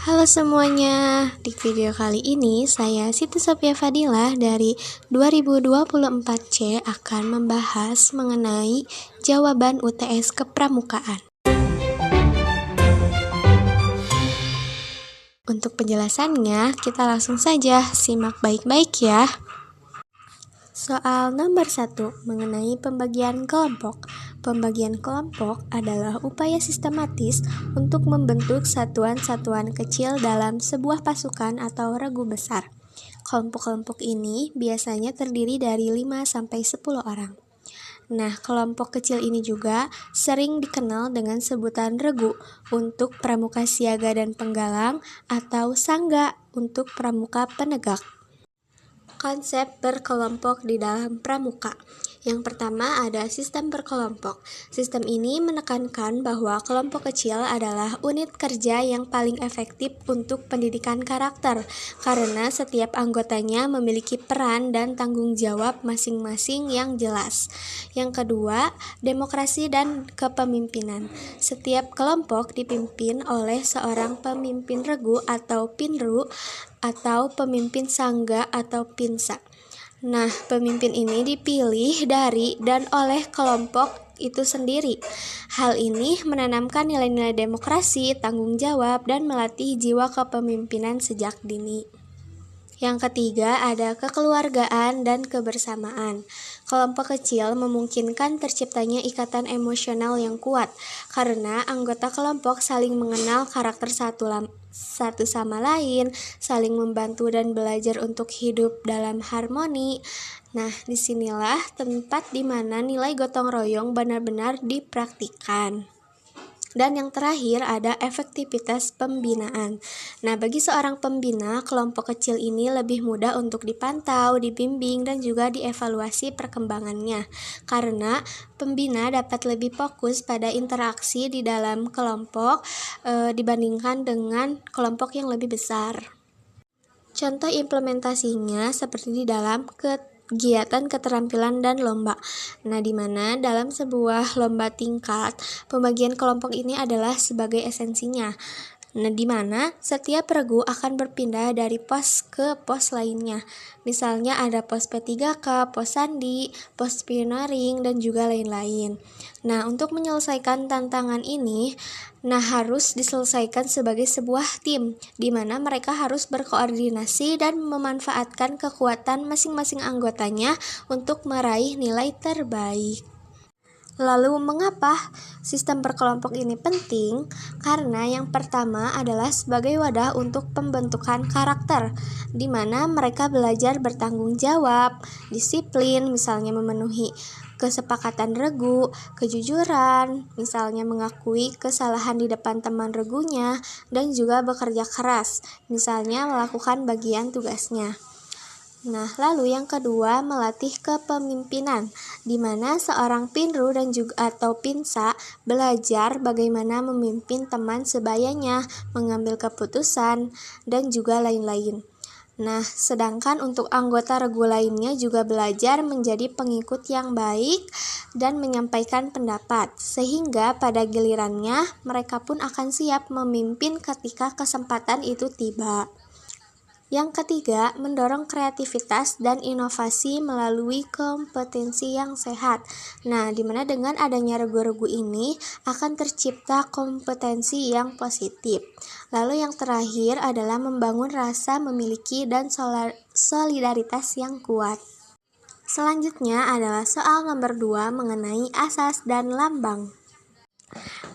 Halo semuanya, di video kali ini saya Siti Sophia Fadilah dari 2024C akan membahas mengenai jawaban UTS kepramukaan. Untuk penjelasannya, kita langsung saja simak baik-baik ya. Soal nomor 1 mengenai pembagian kelompok. Pembagian kelompok adalah upaya sistematis untuk membentuk satuan-satuan kecil dalam sebuah pasukan atau regu besar. Kelompok-kelompok ini biasanya terdiri dari 5-10 orang. Nah, kelompok kecil ini juga sering dikenal dengan sebutan regu untuk pramuka siaga dan penggalang atau sangga untuk pramuka penegak. Konsep berkelompok di dalam pramuka. Yang pertama ada sistem berkelompok. Sistem ini menekankan bahwa kelompok kecil adalah unit kerja yang paling efektif untuk pendidikan karakter, karena setiap anggotanya memiliki peran dan tanggung jawab masing-masing yang jelas. Yang kedua, demokrasi dan kepemimpinan. Setiap kelompok dipimpin oleh seorang pemimpin regu atau pinru, atau pemimpin sangga atau pinsa. Nah, pemimpin ini dipilih dari dan oleh kelompok itu sendiri. Hal ini menanamkan nilai-nilai demokrasi, tanggung jawab, dan melatih jiwa kepemimpinan sejak dini. Yang ketiga ada kekeluargaan dan kebersamaan. Kelompok kecil memungkinkan terciptanya ikatan emosional yang kuat, karena anggota kelompok saling mengenal karakter satu sama lain, saling membantu dan belajar untuk hidup dalam harmoni. Nah, disinilah tempat di mana nilai gotong royong benar-benar dipraktikkan. Dan yang terakhir ada efektivitas pembinaan. Nah, bagi seorang pembina, kelompok kecil ini lebih mudah untuk dipantau, dibimbing, dan juga dievaluasi perkembangannya. Karena pembina dapat lebih fokus pada interaksi di dalam kelompok dibandingkan dengan kelompok yang lebih besar. Contoh implementasinya seperti di dalam kegiatan keterampilan dan lomba. Nah, di mana dalam sebuah lomba tingkat, pembagian kelompok ini adalah sebagai esensinya. Nah, di mana setiap regu akan berpindah dari pos ke pos lainnya. Misalnya ada pos P3K, pos sandi, pos pioneering, dan juga lain-lain. Nah, untuk menyelesaikan tantangan ini, harus diselesaikan sebagai sebuah tim, di mana mereka harus berkoordinasi dan memanfaatkan kekuatan masing-masing anggotanya untuk meraih nilai terbaik. Lalu mengapa sistem berkelompok ini penting? Karena yang pertama adalah sebagai wadah untuk pembentukan karakter, di mana mereka belajar bertanggung jawab, disiplin, misalnya memenuhi kesepakatan regu, kejujuran, misalnya mengakui kesalahan di depan teman regunya, dan juga bekerja keras, misalnya melakukan bagian tugasnya. Nah, lalu yang kedua melatih kepemimpinan, di mana seorang pinru dan juga atau pinsa belajar bagaimana memimpin teman sebayanya, mengambil keputusan, dan juga lain-lain. Nah, sedangkan untuk anggota regu lainnya juga belajar menjadi pengikut yang baik dan menyampaikan pendapat, sehingga pada gilirannya mereka pun akan siap memimpin ketika kesempatan itu tiba. Yang ketiga, mendorong kreativitas dan inovasi melalui kompetensi yang sehat. Nah, di mana dengan adanya regu-regu ini akan tercipta kompetensi yang positif. Lalu yang terakhir adalah membangun rasa memiliki dan solidaritas yang kuat. Selanjutnya adalah soal nomor 2 mengenai asas dan lambang.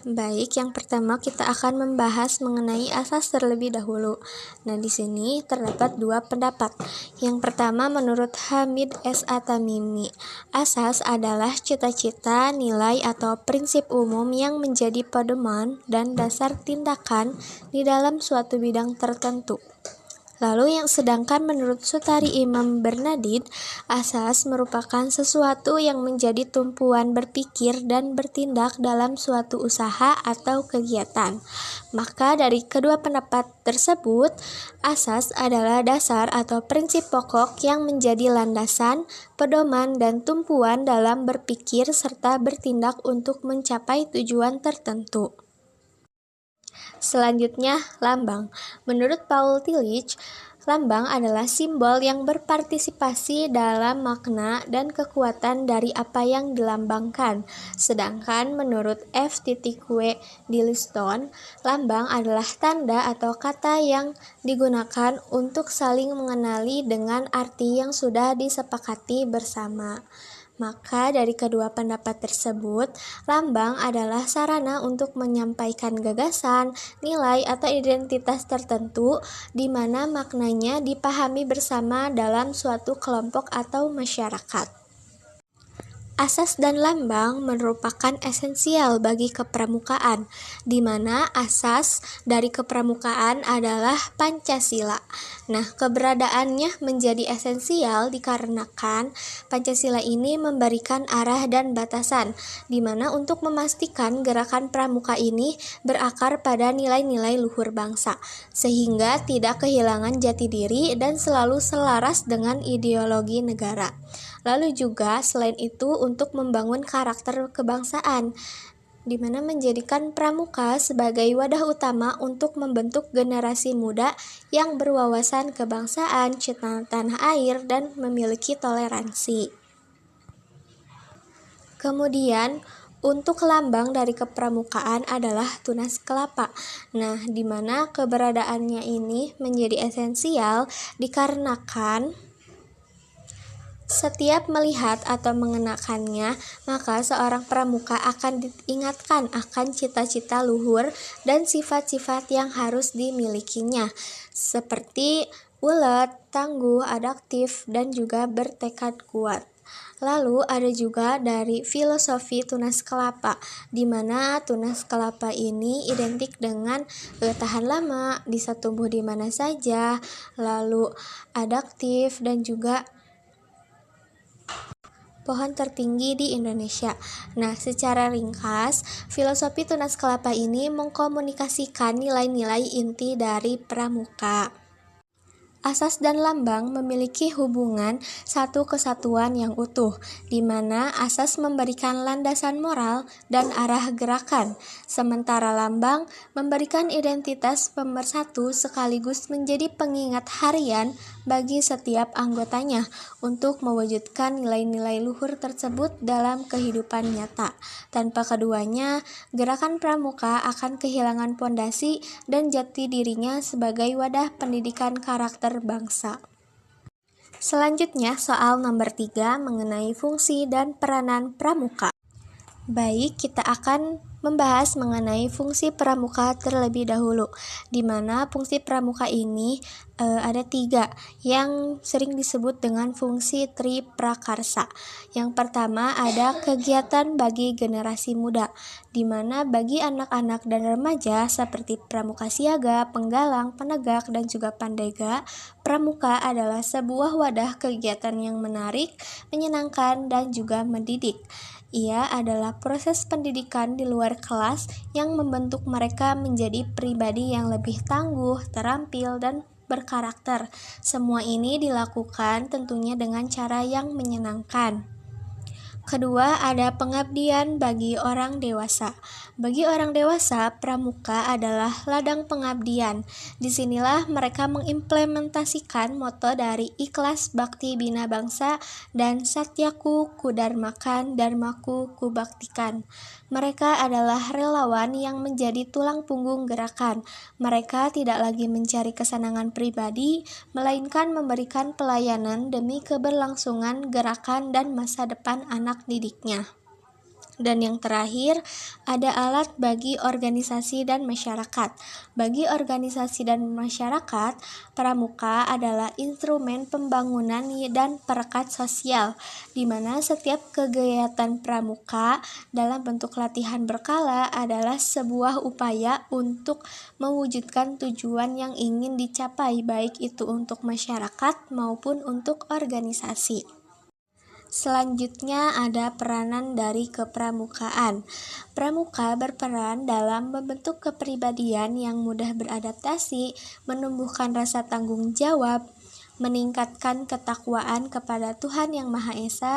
Baik, yang pertama kita akan membahas mengenai asas terlebih dahulu. Nah, di sini terdapat dua pendapat. Yang pertama menurut Hamid S. At-Tamimi, asas adalah cita-cita, nilai atau prinsip umum yang menjadi pedoman dan dasar tindakan di dalam suatu bidang tertentu. Lalu yang sedangkan menurut Sutari Imam Bernadid, asas merupakan sesuatu yang menjadi tumpuan berpikir dan bertindak dalam suatu usaha atau kegiatan. Maka dari kedua pendapat tersebut, asas adalah dasar atau prinsip pokok yang menjadi landasan, pedoman, dan tumpuan dalam berpikir serta bertindak untuk mencapai tujuan tertentu. Selanjutnya, lambang. Menurut Paul Tillich, lambang adalah simbol yang berpartisipasi dalam makna dan kekuatan dari apa yang dilambangkan. Sedangkan menurut F.W. Dilliston, lambang adalah tanda atau kata yang digunakan untuk saling mengenali dengan arti yang sudah disepakati bersama. Maka dari kedua pendapat tersebut, lambang adalah sarana untuk menyampaikan gagasan, nilai, atau identitas tertentu di mana maknanya dipahami bersama dalam suatu kelompok atau masyarakat. Asas dan lambang merupakan esensial bagi kepramukaan, di mana asas dari kepramukaan adalah Pancasila. Nah, keberadaannya menjadi esensial dikarenakan Pancasila ini memberikan arah dan batasan, di mana untuk memastikan gerakan pramuka ini berakar pada nilai-nilai luhur bangsa, sehingga tidak kehilangan jati diri dan selalu selaras dengan ideologi negara. Lalu juga selain itu untuk membangun karakter kebangsaan, di mana menjadikan pramuka sebagai wadah utama untuk membentuk generasi muda yang berwawasan kebangsaan, cinta tanah air, dan memiliki toleransi. Kemudian, untuk lambang dari kepramukaan adalah tunas kelapa. Nah, di mana keberadaannya ini menjadi esensial dikarenakan setiap melihat atau mengenakannya, maka seorang pramuka akan diingatkan akan cita-cita luhur dan sifat-sifat yang harus dimilikinya, seperti ulet, tangguh, adaptif, dan juga bertekad kuat. Lalu ada juga dari filosofi tunas kelapa, di mana tunas kelapa ini identik dengan tahan lama, bisa tumbuh di mana saja, lalu adaptif, dan juga pohon tertinggi di Indonesia. Nah, secara ringkas, filosofi tunas kelapa ini mengkomunikasikan nilai-nilai inti dari pramuka. Asas dan lambang memiliki hubungan satu kesatuan yang utuh, di mana asas memberikan landasan moral dan arah gerakan, sementara lambang memberikan identitas pemersatu sekaligus menjadi pengingat harian bagi setiap anggotanya untuk mewujudkan nilai-nilai luhur tersebut dalam kehidupan nyata. Tanpa keduanya, gerakan pramuka akan kehilangan pondasi dan jati dirinya sebagai wadah pendidikan karakter bangsa. Selanjutnya, soal nomor 3 mengenai fungsi dan peranan pramuka. Baik, kita akan membahas mengenai fungsi pramuka terlebih dahulu, di mana fungsi pramuka ini ada 3 yang sering disebut dengan fungsi triprakarsa. Yang pertama ada kegiatan bagi generasi muda, di mana bagi anak-anak dan remaja seperti pramuka siaga, penggalang, penegak, dan juga pandega, pramuka adalah sebuah wadah kegiatan yang menarik, menyenangkan, dan juga mendidik. Ia adalah proses pendidikan di luar kelas yang membentuk mereka menjadi pribadi yang lebih tangguh, terampil, dan berkarakter. Semua ini dilakukan tentunya dengan cara yang menyenangkan. Kedua, ada pengabdian bagi orang dewasa. Bagi orang dewasa, pramuka adalah ladang pengabdian. Disinilah mereka mengimplementasikan moto dari ikhlas bakti bina bangsa dan satyaku kudarmakan, dharmaku kubaktikan. Mereka adalah relawan yang menjadi tulang punggung gerakan. Mereka tidak lagi mencari kesenangan pribadi, melainkan memberikan pelayanan demi keberlangsungan gerakan dan masa depan anak didiknya. Dan yang terakhir, ada alat bagi organisasi dan masyarakat. Bagi organisasi dan masyarakat, pramuka adalah instrumen pembangunan dan perekat sosial, di mana setiap kegiatan pramuka dalam bentuk latihan berkala adalah sebuah upaya untuk mewujudkan tujuan yang ingin dicapai, baik itu untuk masyarakat maupun untuk organisasi. Selanjutnya ada peranan dari kepramukaan. Pramuka berperan dalam membentuk kepribadian yang mudah beradaptasi, menumbuhkan rasa tanggung jawab, meningkatkan ketakwaan kepada Tuhan Yang Maha Esa,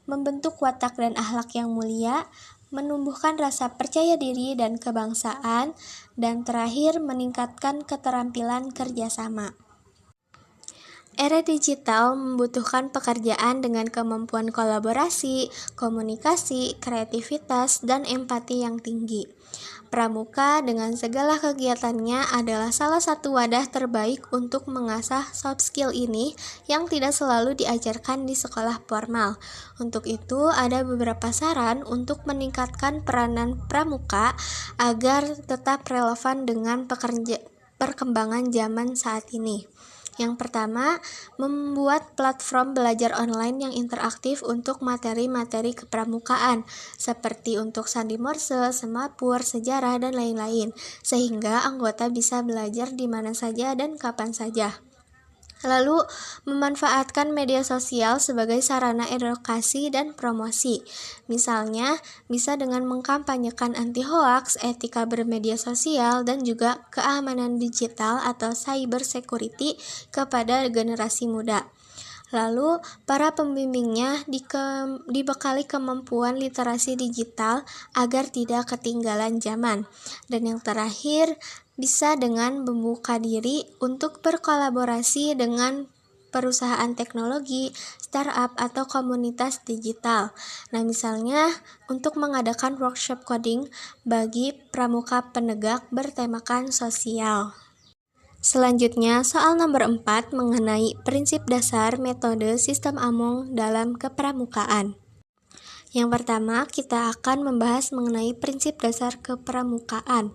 membentuk watak dan akhlak yang mulia, menumbuhkan rasa percaya diri dan kebangsaan, dan terakhir meningkatkan keterampilan kerjasama. Era digital membutuhkan pekerjaan dengan kemampuan kolaborasi, komunikasi, kreativitas, dan empati yang tinggi. Pramuka dengan segala kegiatannya adalah salah satu wadah terbaik untuk mengasah soft skill ini yang tidak selalu diajarkan di sekolah formal. Untuk itu, ada beberapa saran untuk meningkatkan peranan pramuka agar tetap relevan dengan perkembangan zaman saat ini. Yang pertama, membuat platform belajar online yang interaktif untuk materi-materi kepramukaan, seperti untuk sandi morse, semapur, sejarah, dan lain-lain, sehingga anggota bisa belajar di mana saja dan kapan saja. Lalu, memanfaatkan media sosial sebagai sarana edukasi dan promosi. Misalnya, bisa dengan mengkampanyekan anti-hoax, etika bermedia sosial, dan juga keamanan digital atau cyber security kepada generasi muda. Lalu, para pembimbingnya dibekali kemampuan literasi digital agar tidak ketinggalan zaman. Dan yang terakhir, bisa dengan membuka diri untuk berkolaborasi dengan perusahaan teknologi, startup, atau komunitas digital. Nah, misalnya untuk mengadakan workshop coding bagi pramuka penegak bertemakan sosial. Selanjutnya, soal nomor 4 mengenai prinsip dasar metode sistem Among dalam kepramukaan. Yang pertama, kita akan membahas mengenai prinsip dasar kepramukaan,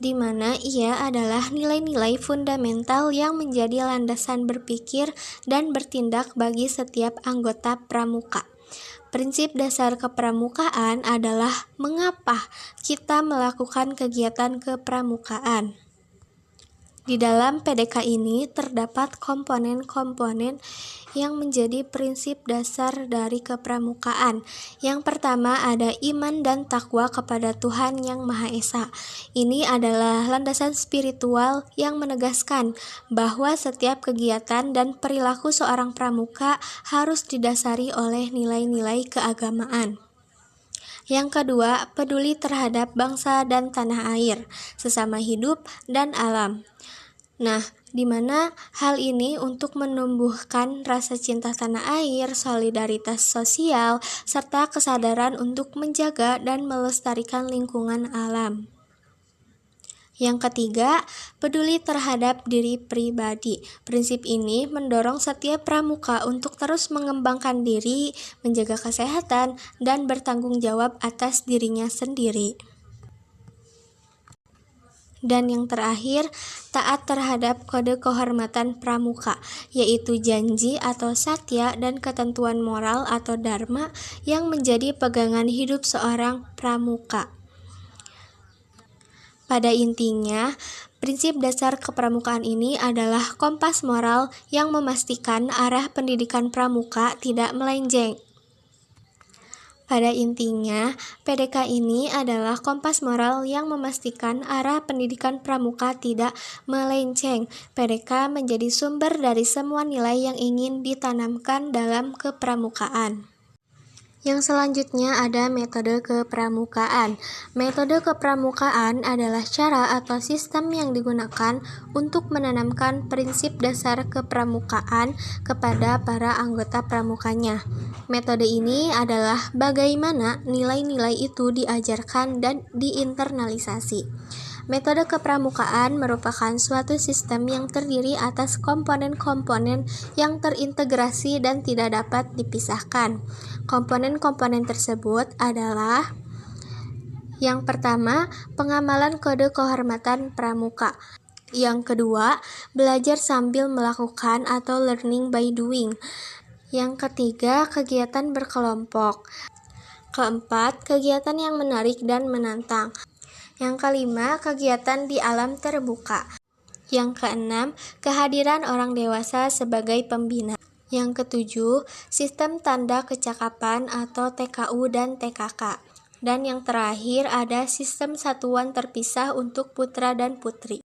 di mana ia adalah nilai-nilai fundamental yang menjadi landasan berpikir dan bertindak bagi setiap anggota pramuka. Prinsip dasar kepramukaan adalah mengapa kita melakukan kegiatan kepramukaan. Di dalam PDK ini terdapat komponen-komponen yang menjadi prinsip dasar dari kepramukaan. Yang pertama ada iman dan takwa kepada Tuhan Yang Maha Esa. Ini adalah landasan spiritual yang menegaskan bahwa setiap kegiatan dan perilaku seorang pramuka harus didasari oleh nilai-nilai keagamaan. Yang kedua, peduli terhadap bangsa dan tanah air, sesama hidup, dan alam. Nah, di mana hal ini untuk menumbuhkan rasa cinta tanah air, solidaritas sosial, serta kesadaran untuk menjaga dan melestarikan lingkungan alam. Yang ketiga, peduli terhadap diri pribadi. Prinsip ini mendorong setiap pramuka untuk terus mengembangkan diri, menjaga kesehatan, dan bertanggung jawab atas dirinya sendiri. Dan yang terakhir, taat terhadap kode kehormatan pramuka, yaitu janji atau satya dan ketentuan moral atau dharma yang menjadi pegangan hidup seorang pramuka. Pada intinya, prinsip dasar kepramukaan ini adalah kompas moral yang memastikan arah pendidikan pramuka tidak melenceng. Pada intinya, PDK ini adalah kompas moral yang memastikan arah pendidikan pramuka tidak melenceng. PDK menjadi sumber dari semua nilai yang ingin ditanamkan dalam kepramukaan. Yang selanjutnya ada metode kepramukaan. Metode kepramukaan adalah cara atau sistem yang digunakan untuk menanamkan prinsip dasar kepramukaan kepada para anggota pramukanya. Metode ini adalah bagaimana nilai-nilai itu diajarkan dan diinternalisasi. Metode kepramukaan merupakan suatu sistem yang terdiri atas komponen-komponen yang terintegrasi dan tidak dapat dipisahkan. Komponen-komponen tersebut adalah: yang pertama, pengamalan kode kehormatan pramuka. Yang kedua, belajar sambil melakukan atau learning by doing. Yang ketiga, kegiatan berkelompok. Keempat, kegiatan yang menarik dan menantang. Yang kelima, kegiatan di alam terbuka. Yang keenam, kehadiran orang dewasa sebagai pembina. Yang ketujuh, sistem tanda kecakapan atau TKU dan TKK. Dan yang terakhir ada sistem satuan terpisah untuk putra dan putri.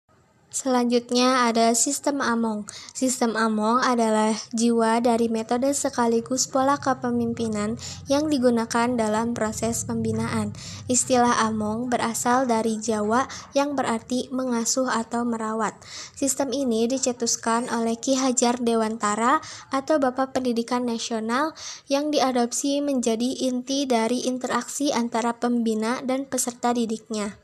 Selanjutnya ada sistem Among. Sistem Among adalah jiwa dari metode sekaligus pola kepemimpinan yang digunakan dalam proses pembinaan. Istilah Among berasal dari Jawa yang berarti mengasuh atau merawat. Sistem ini dicetuskan oleh Ki Hajar Dewantara atau Bapak Pendidikan Nasional yang diadopsi menjadi inti dari interaksi antara pembina dan peserta didiknya.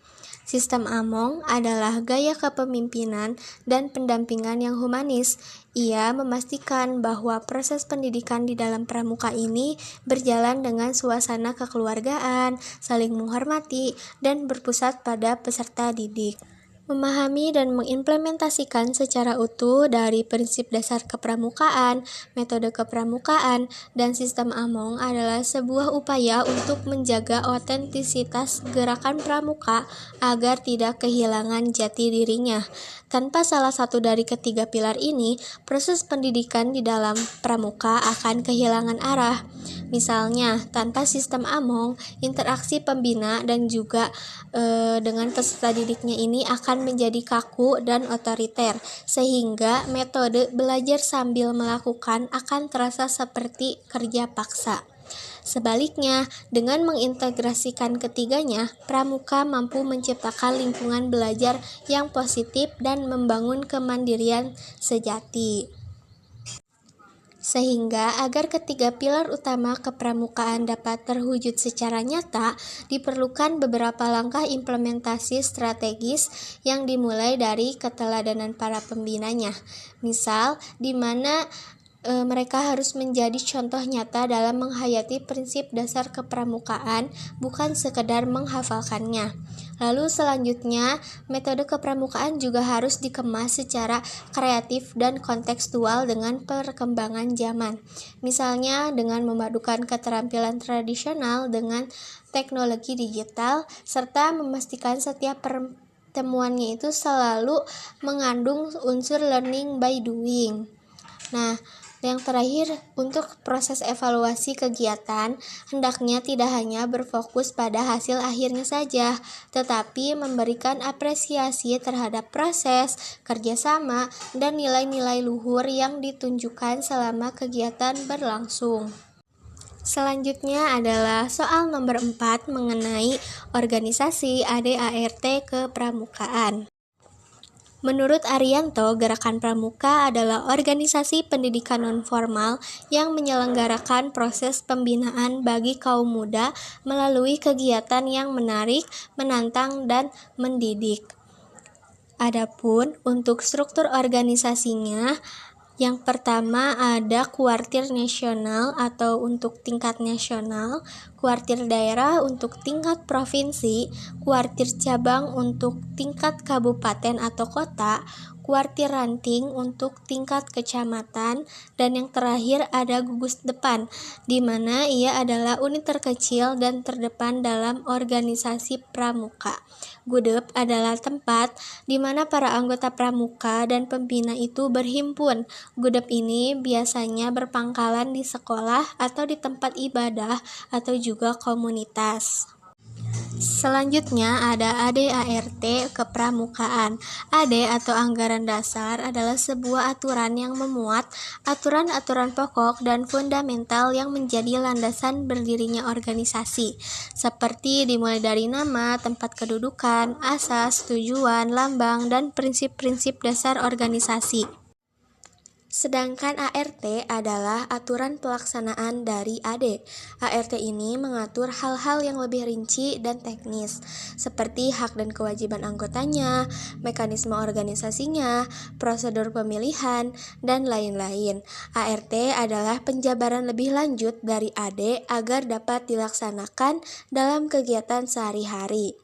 Sistem Among adalah gaya kepemimpinan dan pendampingan yang humanis. Ia memastikan bahwa proses pendidikan di dalam pramuka ini berjalan dengan suasana kekeluargaan, saling menghormati, dan berpusat pada peserta didik. Memahami dan mengimplementasikan secara utuh dari prinsip dasar kepramukaan, metode kepramukaan, dan sistem Among adalah sebuah upaya untuk menjaga otentisitas gerakan pramuka agar tidak kehilangan jati dirinya. Tanpa salah satu dari ketiga pilar ini, proses pendidikan di dalam pramuka akan kehilangan arah. Misalnya, tanpa sistem Among, interaksi pembina dan juga dengan peserta didiknya ini akan menjadi kaku dan otoriter, sehingga metode belajar sambil melakukan akan terasa seperti kerja paksa. Sebaliknya, dengan mengintegrasikan ketiganya, pramuka mampu menciptakan lingkungan belajar yang positif dan membangun kemandirian sejati. Sehingga agar ketiga pilar utama kepramukaan dapat terwujud secara nyata, diperlukan beberapa langkah implementasi strategis yang dimulai dari keteladanan para pembinanya. Misal, di mana mereka harus menjadi contoh nyata dalam menghayati prinsip dasar kepramukaan, bukan sekedar menghafalkannya. Lalu selanjutnya, metode kepramukaan juga harus dikemas secara kreatif dan kontekstual dengan perkembangan zaman. Misalnya dengan memadukan keterampilan tradisional dengan teknologi digital, serta memastikan setiap pertemuannya itu selalu mengandung unsur learning by doing. Nah, yang terakhir, untuk proses evaluasi kegiatan, hendaknya tidak hanya berfokus pada hasil akhirnya saja, tetapi memberikan apresiasi terhadap proses, kerjasama, dan nilai-nilai luhur yang ditunjukkan selama kegiatan berlangsung. Selanjutnya adalah soal nomor 4 mengenai organisasi ADART kepramukaan. Menurut Arianto, Gerakan Pramuka adalah organisasi pendidikan nonformal yang menyelenggarakan proses pembinaan bagi kaum muda melalui kegiatan yang menarik, menantang, dan mendidik. Adapun untuk struktur organisasinya, yang pertama ada kuartir nasional atau untuk tingkat nasional, kuartir daerah untuk tingkat provinsi, kuartir cabang untuk tingkat kabupaten atau kota, kuartir ranting untuk tingkat kecamatan, dan yang terakhir ada gugus depan, di mana ia adalah unit terkecil dan terdepan dalam organisasi pramuka. Gudep adalah tempat di mana para anggota pramuka dan pembina itu berhimpun. Gudep ini biasanya berpangkalan di sekolah atau di tempat ibadah atau juga komunitas. Selanjutnya ada ADART kepramukaan. AD atau anggaran dasar adalah sebuah aturan yang memuat aturan-aturan pokok dan fundamental yang menjadi landasan berdirinya organisasi, seperti dimulai dari nama, tempat kedudukan, asas, tujuan, lambang, dan prinsip-prinsip dasar organisasi. Sedangkan ART adalah aturan pelaksanaan dari AD. ART ini mengatur hal-hal yang lebih rinci dan teknis, seperti hak dan kewajiban anggotanya, mekanisme organisasinya, prosedur pemilihan, dan lain-lain. ART adalah penjabaran lebih lanjut dari AD agar dapat dilaksanakan dalam kegiatan sehari-hari.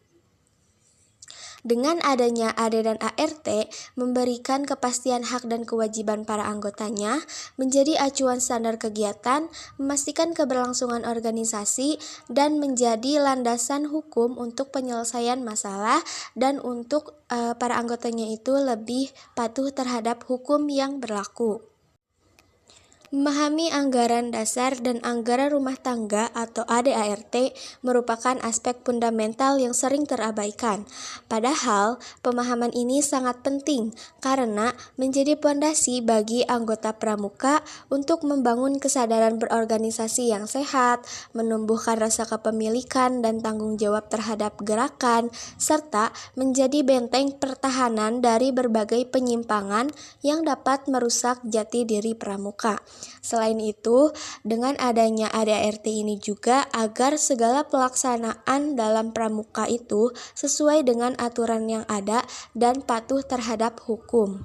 Dengan adanya AD dan ART, memberikan kepastian hak dan kewajiban para anggotanya, menjadi acuan standar kegiatan, memastikan keberlangsungan organisasi, dan menjadi landasan hukum untuk penyelesaian masalah dan untuk para anggotanya itu lebih patuh terhadap hukum yang berlaku. Memahami anggaran dasar dan anggaran rumah tangga atau ADART merupakan aspek fundamental yang sering terabaikan. Padahal, pemahaman ini sangat penting karena menjadi pondasi bagi anggota pramuka untuk membangun kesadaran berorganisasi yang sehat, menumbuhkan rasa kepemilikan dan tanggung jawab terhadap gerakan, serta menjadi benteng pertahanan dari berbagai penyimpangan yang dapat merusak jati diri pramuka. Selain itu, dengan adanya ADART ini juga agar segala pelaksanaan dalam pramuka itu sesuai dengan aturan yang ada dan patuh terhadap hukum.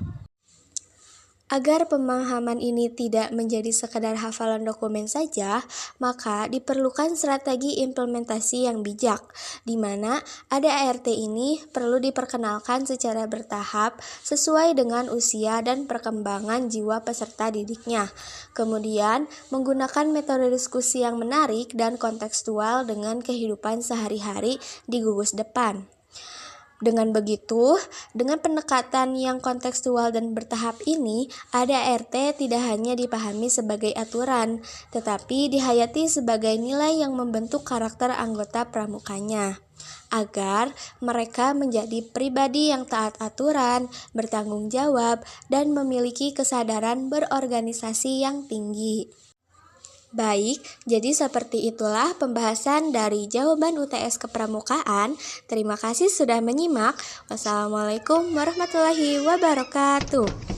Agar pemahaman ini tidak menjadi sekadar hafalan dokumen saja, maka diperlukan strategi implementasi yang bijak, di mana ADART ini perlu diperkenalkan secara bertahap sesuai dengan usia dan perkembangan jiwa peserta didiknya. Kemudian, menggunakan metode diskusi yang menarik dan kontekstual dengan kehidupan sehari-hari di gugus depan. Dengan begitu, dengan pendekatan yang kontekstual dan bertahap ini, ADART tidak hanya dipahami sebagai aturan, tetapi dihayati sebagai nilai yang membentuk karakter anggota pramukanya, agar mereka menjadi pribadi yang taat aturan, bertanggung jawab, dan memiliki kesadaran berorganisasi yang tinggi. Baik, jadi seperti itulah pembahasan dari jawaban UTS Kepramukaan. Terima kasih sudah menyimak. Wassalamualaikum warahmatullahi wabarakatuh.